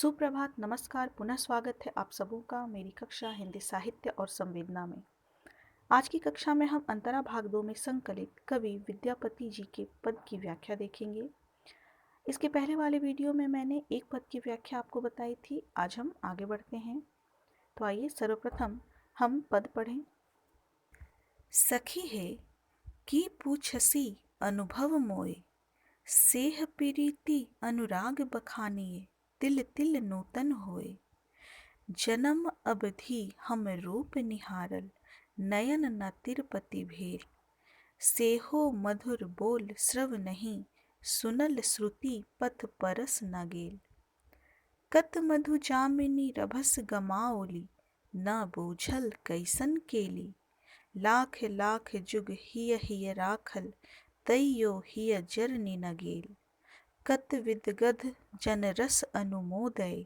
सुप्रभात, नमस्कार, पुनः स्वागत है आप सबों का मेरी कक्षा हिंदी साहित्य और संवेदना में। आज की कक्षा में हम अंतरा भाग 2 में संकलित कवि विद्यापति जी के पद की व्याख्या देखेंगे। इसके पहले वाले वीडियो में मैंने एक पद की व्याख्या आपको बताई थी। आज हम आगे बढ़ते हैं। तो आइए सर्वप्रथम हम पद पढ़ें। सखी है की पूछसी अनुभव मोए, सेह प्रीति अनुराग बखानिए, तिल तिल नूतन होए। जन्म अवधि हम रूप निहारल, नयन न तिरपति भेल। सेहो मधुर बोल श्रव नहीं, सुनल श्रुति पथ परस न गेल। कत मधु जामिनी रभस गमाओली, न बूझल कैसन केली। लाख लाख जुग हिय हिय राखल, तैयो हिय जरनी न गेल। कत विदगध जन रस अनुमोदय,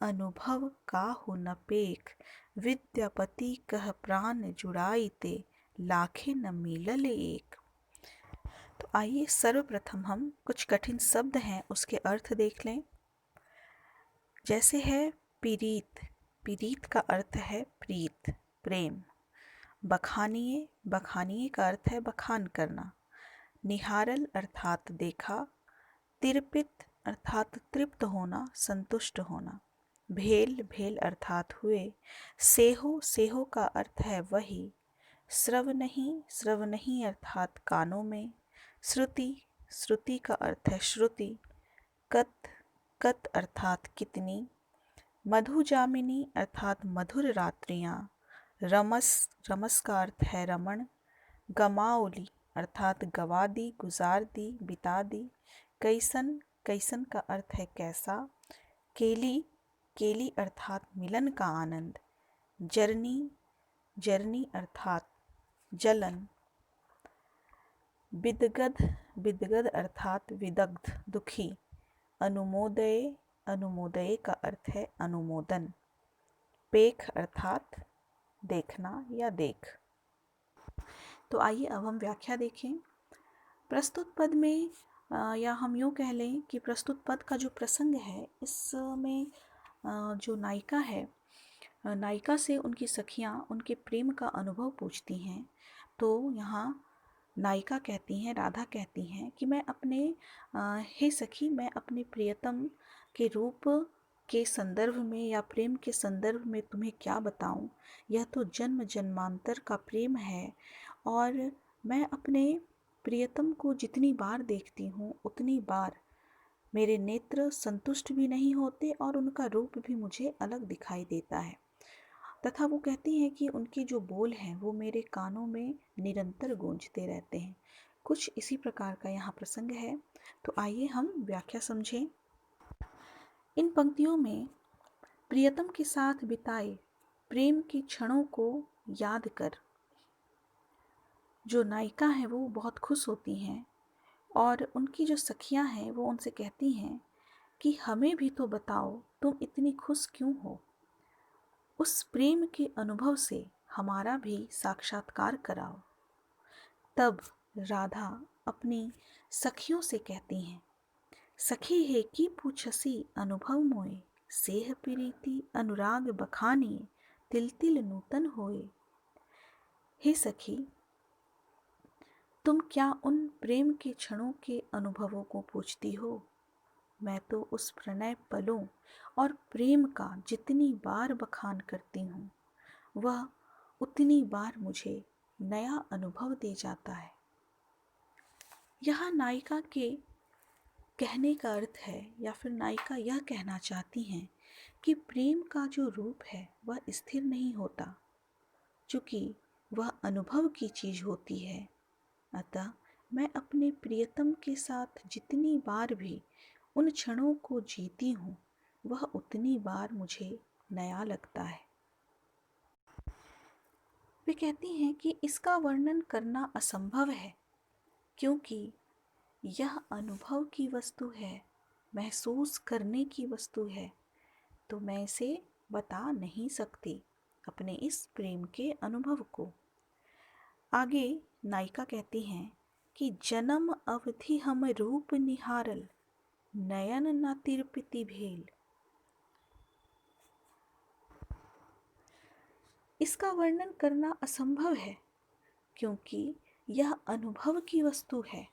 अनुभव काहु न पेख। विद्यापति कह प्राण जुड़ाईते, लाखे न मिलल एक। तो आइए सर्वप्रथम हम कुछ कठिन शब्द हैं उसके अर्थ देख लें। जैसे है पीरीत, पीरीत का अर्थ है प्रीत, प्रेम। बखानिए, बखानिए का अर्थ है बखान करना। निहारल अर्थात देखा। तिरपित अर्थात तृप्त होना, संतुष्ट होना। भेल, भेल अर्थात हुए। सेहो, सेहो का अर्थ है वही। श्रव नहीं, श्रव नहीं अर्थात कानों में। श्रुति, श्रुति का अर्थ है श्रुति। कत, कत अर्थात कितनी। मधु जामिनी अर्थात मधुर रात्रियाँ। रमस, रमस का अर्थ है रमण। गमाओली अर्थात गवा दी, गुजार दी, बिता दी। कैसन, कैसन का अर्थ है कैसा। केली, केली अर्थात मिलन का आनंद। जरनी, जरनी अर्थात जलन। विदगध, विदगध अर्थात विदग्ध, दुखी। अनुमोदय, अनुमोदय का अर्थ है अनुमोदन। पेख अर्थात देखना या देख। तो आइए अब हम व्याख्या देखें। प्रस्तुत पद में या हम यूँ कह लें कि प्रस्तुत पद का जो प्रसंग है, इसमें जो नायिका है, नायिका से उनकी सखियाँ उनके प्रेम का अनुभव पूछती हैं। तो यहाँ नायिका कहती हैं, राधा कहती हैं कि मैं अपने हे सखी, मैं अपने प्रियतम के रूप के संदर्भ में या प्रेम के संदर्भ में तुम्हें क्या बताऊं। यह तो जन्म जन्मांतर का प्रेम है और मैं अपने प्रियतम को जितनी बार देखती हूँ उतनी बार मेरे नेत्र संतुष्ट भी नहीं होते और उनका रूप भी मुझे अलग दिखाई देता है। तथा वो कहती हैं कि उनके जो बोल हैं वो मेरे कानों में निरंतर गूंजते रहते हैं। कुछ इसी प्रकार का यहाँ प्रसंग है। तो आइए हम व्याख्या समझें। इन पंक्तियों में प्रियतम के साथ बिताए प्रेम के क्षणों को याद कर जो नायिका है वो बहुत खुश होती हैं और उनकी जो सखियां हैं वो उनसे कहती हैं कि हमें भी तो बताओ, तुम इतनी खुश क्यों हो। उस प्रेम के अनुभव से हमारा भी साक्षात्कार कराओ। तब राधा अपनी सखियों से कहती हैं, सखी है की पूछसी अनुभव मोए, सेह प्रीति अनुराग बखानिए, तिल तिल नूतन होए। हे सखी, तुम क्या उन प्रेम के क्षणों के अनुभवों को पूछती हो। मैं तो उस प्रणय पलों और प्रेम का जितनी बार बखान करती हूँ वह उतनी बार मुझे नया अनुभव दे जाता है। यहाँ नायिका के कहने का अर्थ है या फिर नायिका यह कहना चाहती हैं कि प्रेम का जो रूप है वह स्थिर नहीं होता, चूँकि वह अनुभव की चीज़ होती है। अतः मैं अपने प्रियतम के साथ जितनी बार भी उन क्षणों को जीती हूँ वह उतनी बार मुझे नया लगता है। वे कहती हैं कि इसका वर्णन करना असंभव है क्योंकि यह अनुभव की वस्तु है, महसूस करने की वस्तु है, तो मैं इसे बता नहीं सकती अपने इस प्रेम के अनुभव को। आगे नायिका कहती हैं कि जन्म अवधि हम रूप निहारल, नयन न तिरपिति भेल। इसका वर्णन करना असंभव है, क्योंकि यह अनुभव की वस्तु है,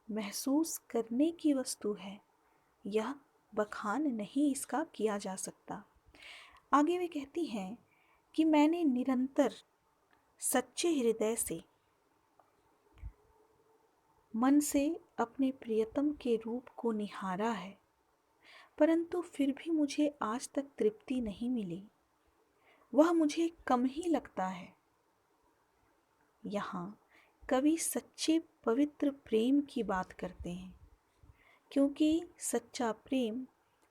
महसूस करने की वस्तु है। यह बखान नहीं इसका किया जा सकता। आगे वे कहती हैं कि मैंने निरंतर सच्चे हृदय से, मन से अपने प्रियतम के रूप को निहारा है, परंतु फिर भी मुझे आज तक तृप्ति नहीं मिली। वह मुझे कम ही लगता है। यहाँ कवि सच्चे पवित्र प्रेम की बात करते हैं, क्योंकि सच्चा प्रेम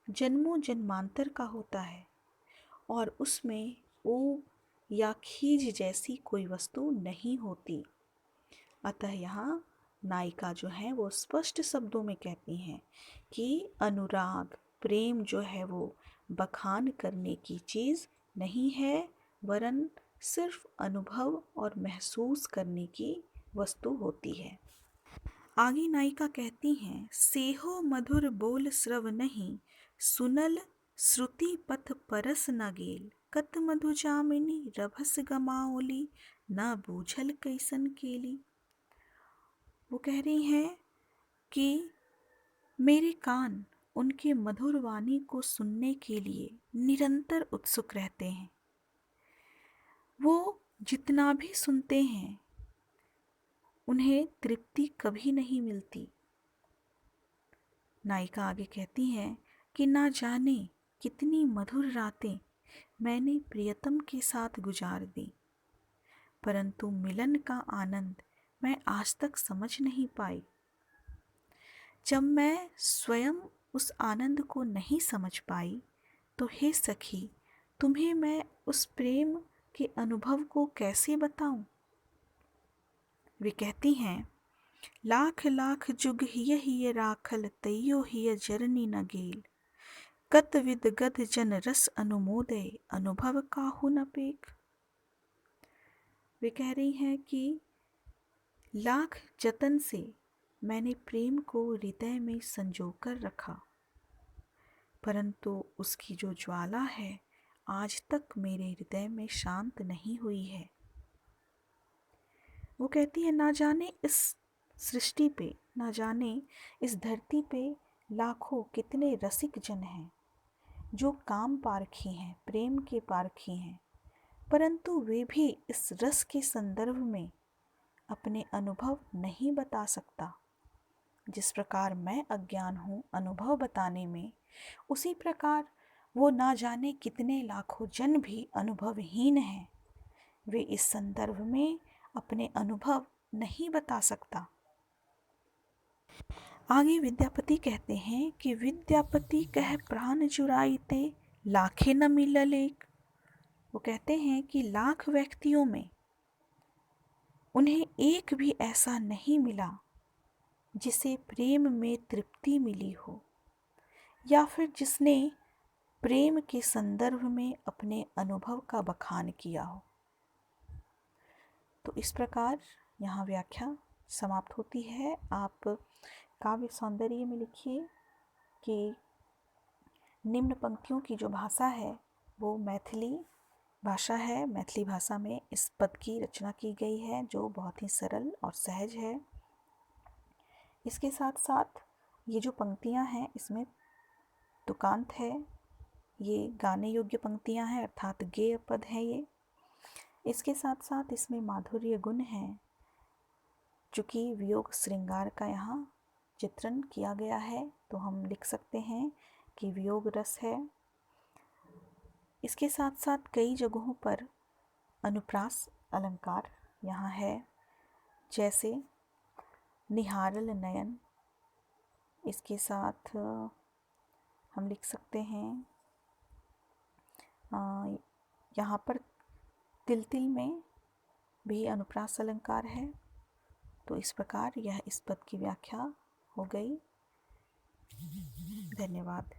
जन्मों जन्मांतर का होता है और उसमें ऊब या खीज जैसी कोई वस्तु नहीं होती। अतः यहाँ नायिका जो है वो स्पष्ट शब्दों में कहती हैं कि अनुराग, प्रेम जो है वो बखान करने की चीज़ नहीं है, वरन सिर्फ अनुभव और महसूस करने की वस्तु होती है। आगे नायिका कहती हैं, सेहो मधुर बोल श्रव नहीं, सुनल श्रुति पथ परस न गेल, कत मधु जामिनी रभस गमाओली, न बूझल कैसन केली। वो कह रही हैं कि मेरे कान उनके मधुर वाणी को सुनने के लिए निरंतर उत्सुक रहते हैं। वो जितना भी सुनते हैं उन्हें तृप्ति कभी नहीं मिलती। नायिका आगे कहती हैं कि ना जाने कितनी मधुर रातें मैंने प्रियतम के साथ गुजार दी, परंतु मिलन का आनंद मैं आज तक समझ नहीं पाई। जब मैं स्वयं उस आनंद को नहीं समझ पाई, तो हे सखी, तुम्हें मैं उस प्रेम के अनुभव को कैसे बताऊं। वे कहती हैं, लाख लाख जुग हिय राखल, तैयो हिय जरनी न गेल, कत विद गद जन रस अनुमोदय, अनुभव काहू न पेख। वे कह रही हैं कि लाख जतन से मैंने प्रेम को हृदय में संजोकर रखा, परंतु उसकी जो ज्वाला है आज तक मेरे हृदय में शांत नहीं हुई है। वो कहती है, ना जाने इस सृष्टि पे, ना जाने इस धरती पे लाखों कितने रसिक जन हैं जो काम पारखी हैं, प्रेम के पारखी हैं, परंतु वे भी इस रस के संदर्भ में अपने अनुभव नहीं बता सकता। जिस प्रकार मैं अज्ञान हूँ अनुभव बताने में, उसी प्रकार वो ना जाने कितने लाखों जन भी अनुभवहीन हैं। वे इस संदर्भ में अपने अनुभव नहीं बता सकता। आगे विद्यापति कहते हैं कि विद्यापति कह प्राण जुराइते, लाखे न मिलल एक। वो कहते हैं कि लाख व्यक्तियों में उन्हें एक भी ऐसा नहीं मिला जिसे प्रेम में तृप्ति मिली हो, या फिर जिसने प्रेम के संदर्भ में अपने अनुभव का बखान किया हो। तो इस प्रकार यहाँ व्याख्या समाप्त होती है। आप काव्य सौंदर्य में लिखिए कि निम्न पंक्तियों की जो भाषा है वो मैथिली भाषा है। मैथिली भाषा में इस पद की रचना की गई है जो बहुत ही सरल और सहज है। इसके साथ साथ ये जो पंक्तियाँ हैं इसमें तुकांत है, ये गाने योग्य पंक्तियाँ हैं अर्थात गेय पद है ये। इसके साथ साथ इसमें माधुर्य गुण है, चूँकि वियोग श्रृंगार का यहाँ चित्रण किया गया है तो हम लिख सकते हैं कि वियोग रस है। इसके साथ साथ कई जगहों पर अनुप्रास अलंकार यहाँ है, जैसे निहारल नयन। इसके साथ हम लिख सकते हैं यहाँ पर तिल तिल में भी अनुप्रास अलंकार है। तो इस प्रकार यह इस पद की व्याख्या हो गई। धन्यवाद।